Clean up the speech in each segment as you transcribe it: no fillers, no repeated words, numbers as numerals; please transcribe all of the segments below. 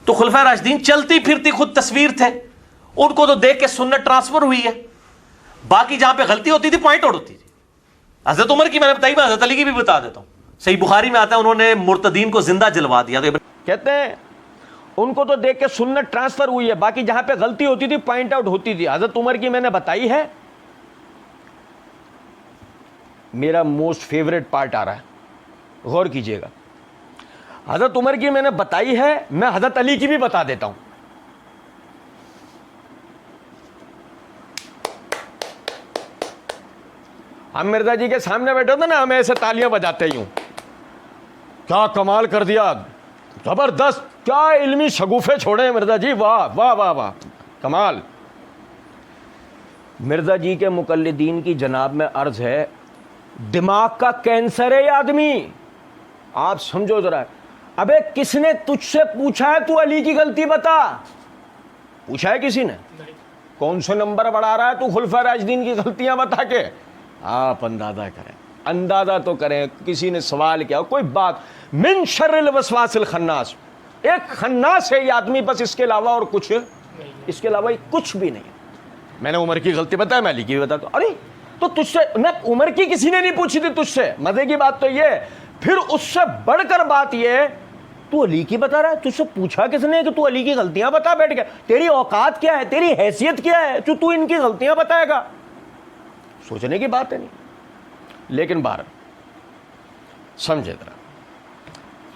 تو خلفائے راشدین چلتی پھرتی خود تصویر تھے، ان کو تو دیکھ کے سنت ٹرانسفر ہوئی ہے. باقی جہاں پہ غلطی ہوتی تھی پوائنٹ آؤٹ ہوتی تھی. حضرت عمر کی میں نے بتائی، میں حضرت علی کی بھی بتا دیتا ہوں. صحیح بخاری میں آتا ہے انہوں نے مرتدین کو زندہ جلوا دیا. کہتے ہیں ان کو تو دیکھ کے سنت ٹرانسفر ہوئی ہے، باقی جہاں پہ غلطی ہوتی تھی پوائنٹ آؤٹ ہوتی تھی. حضرت عمر کی میں نے بتائی ہے. میرا موسٹ فیوریٹ پارٹ آ رہا ہے، غور کیجئے گا. حضرت عمر کی میں نے بتائی ہے، میں حضرت علی کی بھی بتا دیتا ہوں. ہم مرزا جی کے سامنے بیٹھے ہوتے نا، ہمیں ایسے تالیاں بجاتے ہی ہوں، کیا کمال کر دیا، زبردست، کیا علمی شگوفے چھوڑے ہیں مرزا جی، واہ واہ واہ واہ، کمال. مرزا جی کے مقلدین کی جناب میں عرض ہے، دماغ کا کینسر ہے یہ آدمی. آپ سمجھو ذرا. ابے کس نے تجھ سے پوچھا ہے تو علی کی غلطی بتا؟ پوچھا ہے کسی نے؟ کون سے نمبر بڑھا رہا ہے تو خلفائے راشدین کی غلطیاں بتا کے؟ آپ اندازہ کریں، اندازہ تو کریں. کسی نے سوال کیا، کوئی بات، من شر الوسواس الخناس، ایک خناس ہے یہ آدمی، بس اس کے علاوہ اور کچھ، اس کے علاوہ کچھ بھی نہیں. میں نے عمر کی غلطی بتایا، میں علی کی بھی بتاتا ہوں. ارے تو تجھ سے میں عمر کی کسی نے نہیں پوچھی تھی تجھ سے. مزے کی بات تو یہ، پھر اس سے بڑھ کر بات یہ، تو علی کی بتا رہا ہے، تجھ سے پوچھا کس نے کہ تو علی کی غلطیاں بتا بیٹھ گیا؟ تیری اوقات کیا ہے، تیری حیثیت کیا ہے جو تو ان کی غلطیاں بتائے گا؟ سوچنے کی بات ہے نہیں. لیکن بہر سمجھے ذرا،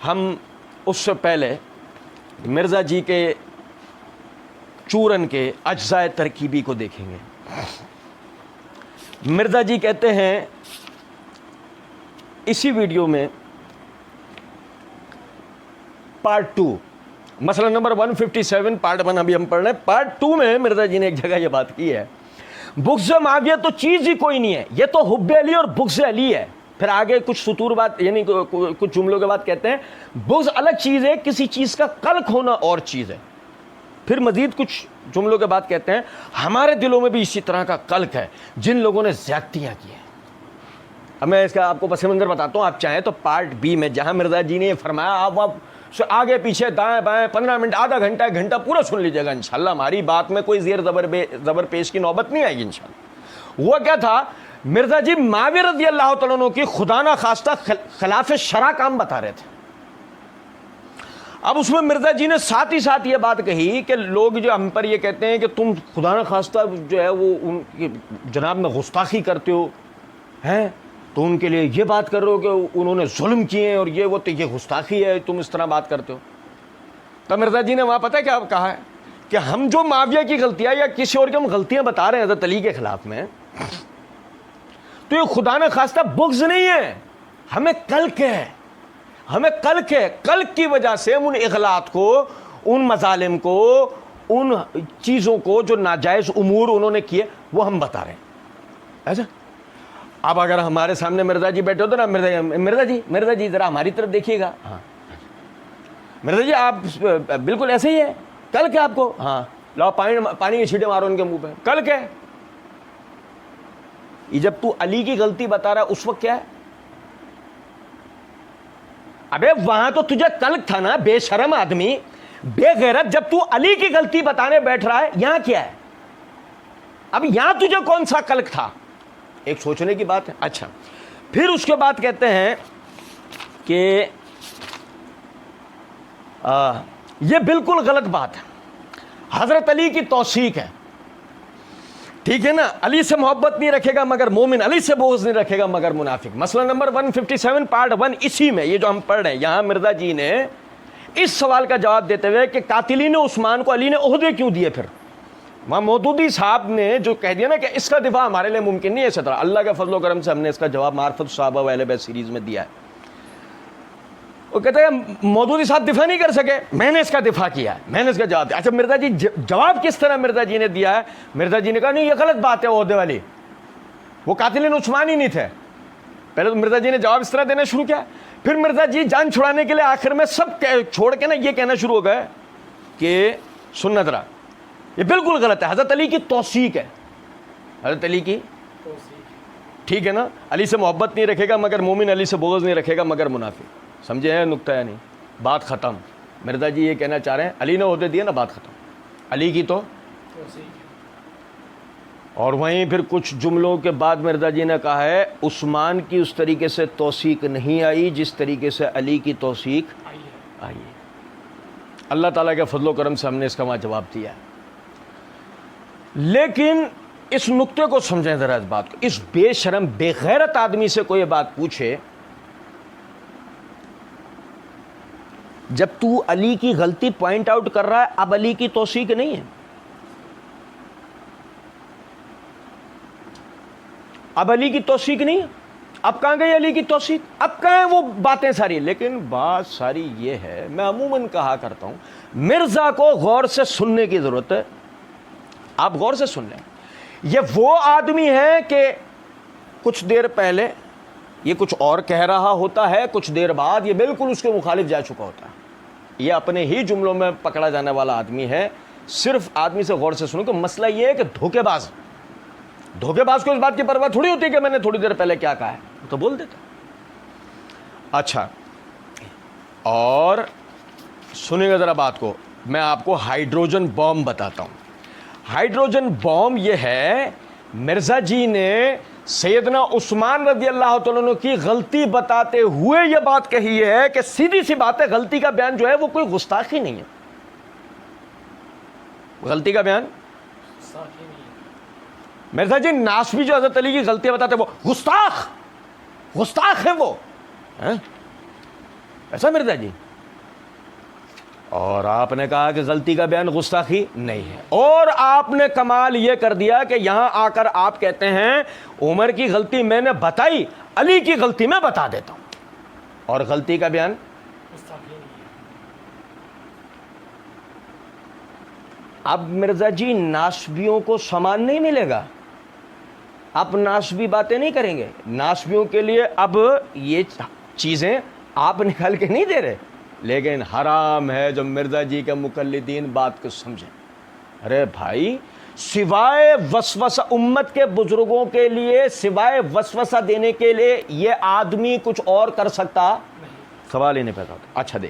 ہم اس سے پہلے مرزا جی کے چورن کے اجزائے ترکیبی کو دیکھیں گے. مرزا جی کہتے ہیں اسی ویڈیو میں پارٹ 2، مسئلہ نمبر 157، پارٹ 1 ابھی ہم پڑھ رہے ہیں، پارٹ 2 میں مرزا جی نے ایک جگہ یہ بات کی ہے، بغض معاویہ تو چیز ہی کوئی نہیں ہے، یہ تو حب علی اور بغض علی ہے. پھر آگے کچھ سطور بعد، یعنی کچھ جملوں کے بعد کہتے ہیں بغض الگ چیز ہے، کسی چیز کا قلق ہونا اور چیز ہے. پھر مزید کچھ جملوں کے بعد کہتے ہیں ہمارے دلوں میں بھی اسی طرح کا قلق ہے جن لوگوں نے زیادتیاں کی ہیں. اب میں اس کا آپ کو پس منظر بتاتا ہوں، آپ چاہیں تو پارٹ بی میں جہاں مرزا جی نے یہ فرمایا، آپ آگے پیچھے دائیں بائیں 15 منٹ، آدھا گھنٹہ، ایک گھنٹہ پورا سن لیجیے گا انشاءاللہ. ہماری بات میں کوئی زیر زبر پیش کی نوبت نہیں آئے گی انشاءاللہ. وہ کیا تھا، مرزا جی معاویہ رضی اللہ تعالیٰ عنہ کی خدا نہ خواستہ خلاف شرع کام بتا رہے تھے. اب اس میں مرزا جی نے ساتھ ہی ساتھ یہ بات کہی کہ لوگ جو ہم پر یہ کہتے ہیں کہ تم خدا نہ خواستہ جو ہے وہ ان کی جناب میں گستاخی کرتے ہو ہیں، تو ان کے لیے یہ بات کر رہے ہو کہ انہوں نے ظلم کیے ہیں اور یہ وہ، تو یہ گستاخی ہے، تم اس طرح بات کرتے ہو. تو مرزا جی نے وہاں پتہ کیا کہا ہے کہ ہم جو معاویہ کی غلطیاں یا کسی اور کی ہم غلطیاں بتا رہے ہیں حضرت علی کے خلاف میں، تو یہ خدا نہ خواستہ بغض نہیں ہے، ہمیں قلق ہے، ہمیں قلق ہے. قلق کی وجہ سے ان اغلاط کو، ان مظالم کو، ان چیزوں کو جو ناجائز امور انہوں نے کیے وہ ہم بتا رہے ہیں. ایسا اب اگر ہمارے سامنے مرزا جی بیٹھے ہوتے نا، مرزا جی ذرا ہماری طرف دیکھیے گا، ہاں مرزا جی آپ بالکل ایسے ہی ہے، قلق ہے آپ کو، ہاں لاؤ پانی کی چھینٹیں مارو ان کے منہ پہ، قلق ہے. یہ جب تو علی کی غلطی بتا رہا ہے اس وقت کیا ہے؟ ابے وہاں تو تجھے قلق تھا نا، بے شرم آدمی، بے غیرت. جب تو علی کی غلطی بتانے بیٹھ رہا ہے، یہاں کیا ہے؟ اب یہاں تجھے کون سا قلق تھا؟ ایک سوچنے کی بات ہے. اچھا پھر اس کے بعد کہتے ہیں کہ یہ بالکل غلط بات ہے، حضرت علی کی توثیق ہے، ٹھیک ہے نا، علی سے محبت نہیں رکھے گا مگر مومن، علی سے بغض نہیں رکھے گا مگر منافق. مسئلہ نمبر 157 پارٹ 1 اسی میں یہ جو ہم پڑھ رہے ہیں، یہاں مرزا جی نے اس سوال کا جواب دیتے ہوئے کہ قاتلین عثمان کو علی نے عہدے کیوں دیے، پھر وہاں مودودی صاحب نے جو کہہ دیا نا کہ اس کا دفاع ہمارے لیے ممکن نہیں ہے، اسی طرح اللہ کے فضل و کرم سے ہم نے اس کا جواب معرفت صحابہ و اہل بیت سیریز میں دیا ہے. وہ کہتے ہیں مودودی صاحب دفاع نہیں کر سکے، میں نے اس کا دفاع کیا ہے، میں نے اس کا جواب دیا. اچھا مرزا جی جواب کس طرح مرزا جی نے دیا ہے؟ مرزا جی نے کہا نہیں یہ غلط بات ہے عہدے والی، وہ قاتلین عثمان ہی نہیں تھے. پہلے تو مرزا جی نے جواب اس طرح دینا شروع کیا، پھر مرزا جی جان چھڑانے کے لیے آخر میں سب چھوڑ کے نا یہ کہنا شروع ہو گئے کہ سنت رہا یہ بالکل غلط ہے، حضرت علی کی توثیق ہے، حضرت علی کی ٹھیک ہے نا، علی سے محبت نہیں رکھے گا مگر مومن، علی سے بغض نہیں رکھے گا مگر منافق. سمجھے ہیں نقطہ؟ یا نہیں؟ بات ختم. مرزا جی یہ کہنا چاہ رہے ہیں علی نے عہدے دیا نا، بات ختم، علی کی تو، اور وہیں پھر کچھ جملوں کے بعد مرزا جی نے کہا ہے عثمان کی اس طریقے سے توثیق نہیں آئی جس طریقے سے علی کی توثیق آئی ہے۔ اللہ تعالیٰ کے فضل و کرم سے ہم نے اس کا وہاں جواب دیا ہے۔ لیکن اس نقطے کو سمجھیں ذرا، اس بات کو، اس بے شرم بے غیرت آدمی سے کوئی بات پوچھے، جب تو علی کی غلطی پوائنٹ آؤٹ کر رہا ہے اب علی کی توثیق نہیں ہے، اب علی کی توثیق نہیں ہے، اب کہاں گئی علی کی توثیق، اب کہاں ہیں وہ باتیں ساری؟ لیکن بات ساری یہ ہے، میں عموماً کہا کرتا ہوں مرزا کو غور سے سننے کی ضرورت ہے۔ آپ غور سے سن لیں، یہ وہ آدمی ہے کہ کچھ دیر پہلے یہ کچھ اور کہہ رہا ہوتا ہے، کچھ دیر بعد یہ بالکل اس کے مخالف جا چکا ہوتا ہے، یہ اپنے ہی جملوں میں پکڑا جانے والا آدمی ہے۔ صرف آدمی سے غور سے سنو کہ مسئلہ یہ ہے کہ دھوکے باز کو اس بات کی پرواہ تھوڑی ہوتی ہے کہ میں نے تھوڑی دیر پہلے کیا کہا ہے، وہ تو بول دیتا۔ اچھا، اور سنیں گا ذرا بات کو، میں آپ کو ہائیڈروجن بام بتاتا ہوں۔ ہائیڈروجن بام یہ ہے، مرزا جی نے سیدنا عثمان رضی اللہ تعالیٰ عنہ کی غلطی بتاتے ہوئے یہ بات کہی ہے کہ سیدھی سی بات ہے، غلطی کا بیان جو ہے وہ کوئی گستاخی نہیں ہے، غلطی کا بیان مرزا جی ناسبی جو حضرت علی کی غلطیاں بتاتے وہ گستاخ ہے وہ، ایسا مرزا جی، اور آپ نے کہا کہ غلطی کا بیان گستاخی نہیں ہے، اور آپ نے کمال یہ کر دیا کہ یہاں آ کر آپ کہتے ہیں عمر کی غلطی میں نے بتائی، علی کی غلطی میں بتا دیتا ہوں، اور غلطی کا بیان اب مرزا جی ناسبیوں کو سامان نہیں ملے گا، اب ناسبی باتیں نہیں کریں گے، ناسبیوں کے لیے اب یہ چیزیں آپ نکال کے نہیں دے رہے، لیکن حرام ہے جب مرزا جی کے مقلدین بات کو سمجھیں۔ ارے بھائی، سوائے وسوسہ امت کے بزرگوں کے لیے، سوائے وسوسہ دینے کے لیے یہ آدمی کچھ اور کر سکتا؟ سوال ہی نہیں پیدا ہوتا۔ اچھا دیکھ